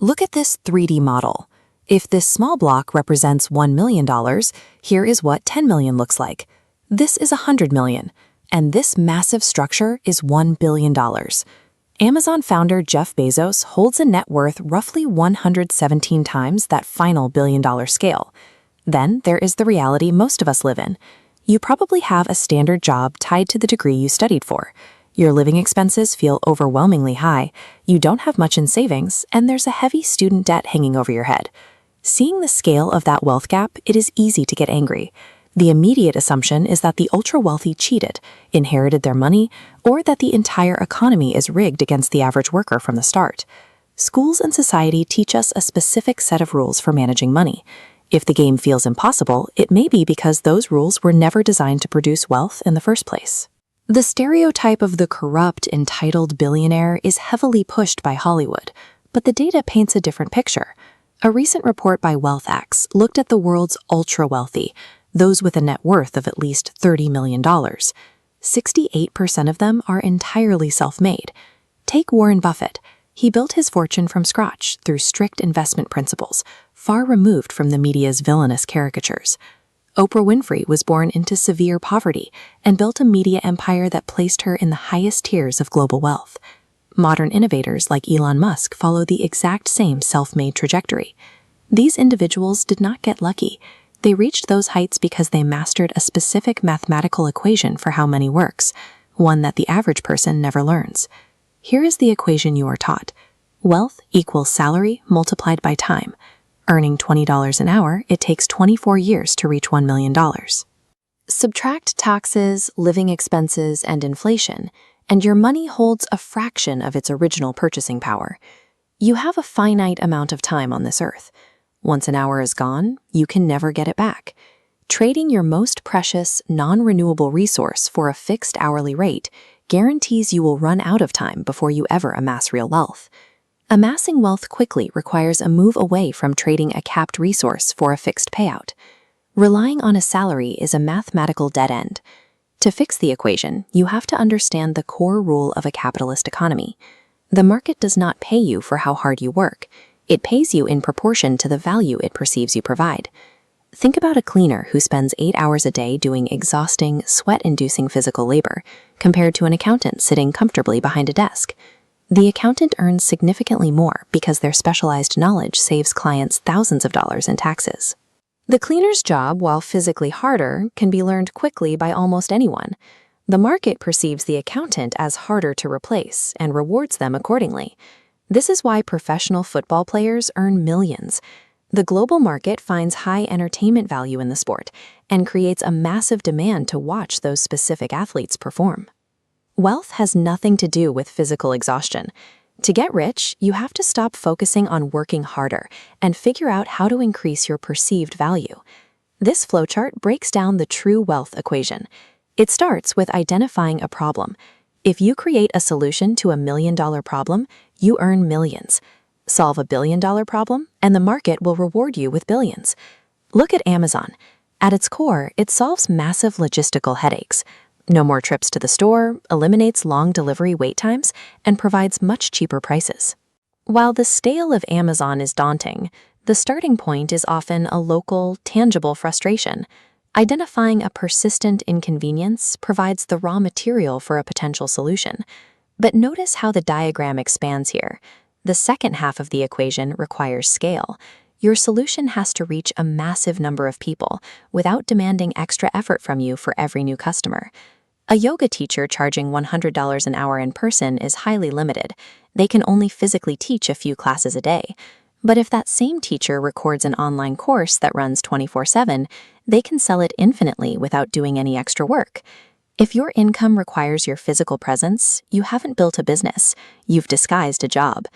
Look at this 3D model. If this small block represents $1 million, here is what 10 million looks like. This is 100 million, and this massive structure is $1 billion. Amazon founder Jeff Bezos holds a net worth roughly 117 times that final billion-dollar scale. Then there is the reality most of us live in. You probably have a standard job tied to the degree you studied for. Your living expenses feel overwhelmingly high, you don't have much in savings, and there's a heavy student debt hanging over your head. Seeing the scale of that wealth gap, it is easy to get angry. The immediate assumption is that the ultra-wealthy cheated, inherited their money, or that the entire economy is rigged against the average worker from the start. Schools and society teach us a specific set of rules for managing money. If the game feels impossible, it may be because those rules were never designed to produce wealth in the first place. The stereotype of the corrupt, entitled billionaire is heavily pushed by Hollywood, but the data paints a different picture. A recent report by WealthX looked at the world's ultra-wealthy, those with a net worth of at least $30 million. 68% of them are entirely self-made. Take Warren Buffett. He built his fortune from scratch through strict investment principles, far removed from the media's villainous caricatures. Oprah Winfrey was born into severe poverty and built a media empire that placed her in the highest tiers of global wealth. Modern innovators like Elon Musk follow the exact same self-made trajectory. These individuals did not get lucky. They reached those heights because they mastered a specific mathematical equation for how money works, one that the average person never learns. Here is the equation you are taught. Wealth equals salary multiplied by time. Earning $20 an hour, it takes 24 years to reach $1 million. Subtract taxes, living expenses, and inflation, and your money holds a fraction of its original purchasing power. You have a finite amount of time on this earth. Once an hour is gone, you can never get it back. Trading your most precious, non-renewable resource for a fixed hourly rate guarantees you will run out of time before you ever amass real wealth. Amassing wealth quickly requires a move away from trading a capped resource for a fixed payout. Relying on a salary is a mathematical dead end. To fix the equation, you have to understand the core rule of a capitalist economy. The market does not pay you for how hard you work. It pays you in proportion to the value it perceives you provide. Think about a cleaner who spends 8 hours a day doing exhausting, sweat-inducing physical labor, compared to an accountant sitting comfortably behind a desk. The accountant earns significantly more because their specialized knowledge saves clients thousands of dollars in taxes. The cleaner's job, while physically harder, can be learned quickly by almost anyone. The market perceives the accountant as harder to replace and rewards them accordingly. This is why professional football players earn millions. The global market finds high entertainment value in the sport and creates a massive demand to watch those specific athletes perform. Wealth has nothing to do with physical exhaustion. To get rich, you have to stop focusing on working harder and figure out how to increase your perceived value. This flowchart breaks down the true wealth equation. It starts with identifying a problem. If you create a solution to $1 million problem, you earn millions. Solve a $1 billion problem, and the market will reward you with billions. Look at Amazon. At its core, it solves massive logistical headaches. No more trips to the store, eliminates long delivery wait times, and provides much cheaper prices. While the scale of Amazon is daunting, the starting point is often a local, tangible frustration. Identifying a persistent inconvenience provides the raw material for a potential solution. But notice how the diagram expands here. The second half of the equation requires scale. Your solution has to reach a massive number of people without demanding extra effort from you for every new customer. A yoga teacher charging $100 an hour in person is highly limited. They can only physically teach a few classes a day. But if that same teacher records an online course that runs 24/7, they can sell it infinitely without doing any extra work. If your income requires your physical presence, you haven't built a business. You've disguised a job.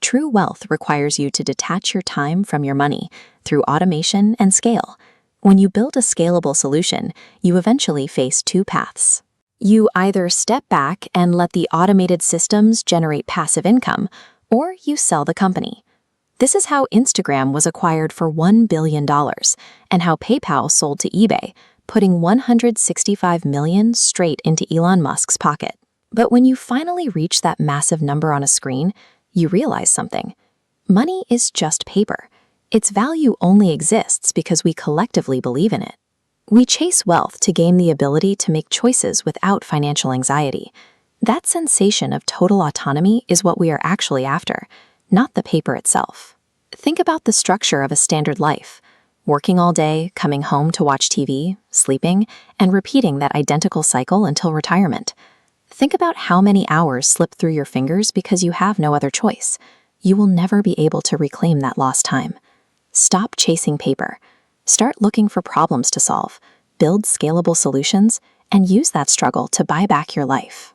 True wealth requires you to detach your time from your money through automation and scale. When you build a scalable solution, you eventually face two paths. You either step back and let the automated systems generate passive income, or you sell the company. This is how Instagram was acquired for $1 billion, and how PayPal sold to eBay, putting $165 million straight into Elon Musk's pocket. But when you finally reach that massive number on a screen, you realize something. Money is just paper. Its value only exists because we collectively believe in it. We chase wealth to gain the ability to make choices without financial anxiety. That sensation of total autonomy is what we are actually after, not the paper itself. Think about the structure of a standard life. Working all day, coming home to watch TV, sleeping, and repeating that identical cycle until retirement. Think about how many hours slip through your fingers because you have no other choice. You will never be able to reclaim that lost time. Stop chasing paper. Start looking for problems to solve, build scalable solutions, and use that struggle to buy back your life.